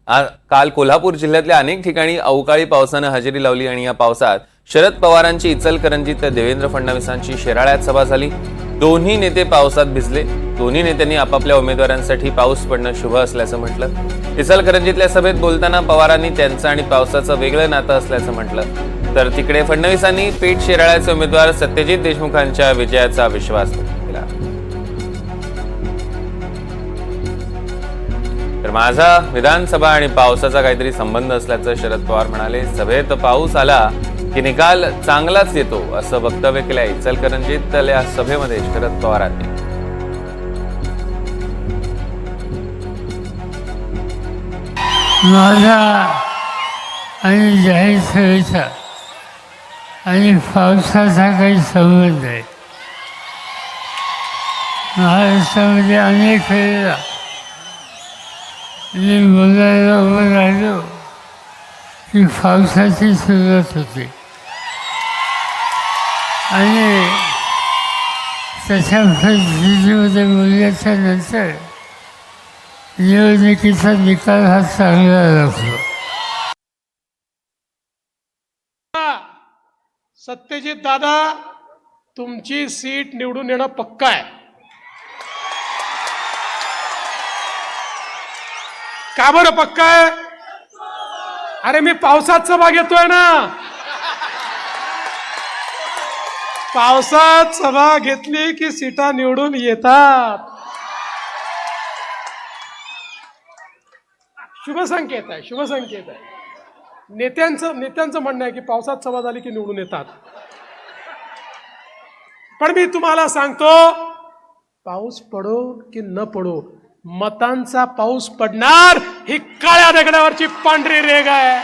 काल कोल्हापूर जिल्ह्यातल्या अनेक ठिकाणी अवकाळी पावसानं हजेरी लावली आणि या पावसात शरद पवारांची इचलकरंजीत तर देवेंद्र फडणवीसांची शिराळ्यात सभा झाली। दोन्ही नेते पावसात भिजले। दोन्ही नेत्यांनी आपापल्या उमेदवारांसाठी पाऊस पडणं शुभ असल्याचं म्हटलं। इचलकरंजीतल्या सभेत बोलताना पवारांनी त्यांचं आणि पावसाचं वेगळं नातं असल्याचं म्हटलं, तर तिकडे फडणवीसांनी पेठ शिराळ्याचे उमेदवार सत्यजित देशमुखांच्या विजयाचा विश्वास व्यक्त केला। तर माझा विधानसभा आणि पावसाचा काहीतरी संबंध असल्याचं शरद पवार म्हणाले। सभेत पाऊस आला की निकाल चांगलाच येतो असं वक्तव्य केलंय इचलकरंजीतल्या सभेमध्ये शरद पवारांनी। माझा आणि जाहीर सभेचा आणि पावसाचा काही संबंध आहे। महाराष्ट्रामध्ये अनेक वेळेला मी बोलायला उभं राहिलो की पावसाची सुरुवात होते आणि तशा परिस्थितीमध्ये बोलल्याच्या नंतर निवडणुकीचा निकाल हा चांगला लागतो। सत्यजित दादा, तुमची सीट निवडून येणं पक्का आहे। का बरं पक्का आहे? अरे मी पावसात सभा घेतोय ना। पावसात सभा घेतली की सीटा निवडून येतात। शुभ संकेत आहे, शुभ संकेत आहे। नेत्यांचं म्हणणं आहे की पावसात सभा झाली की निवडून येतात, पण मी तुम्हाला सांगतो, पाऊस पडो की न पडो, मतांचा पाऊस पडणार ही काळ्या दगडावरची पांढरी रेघ आहे।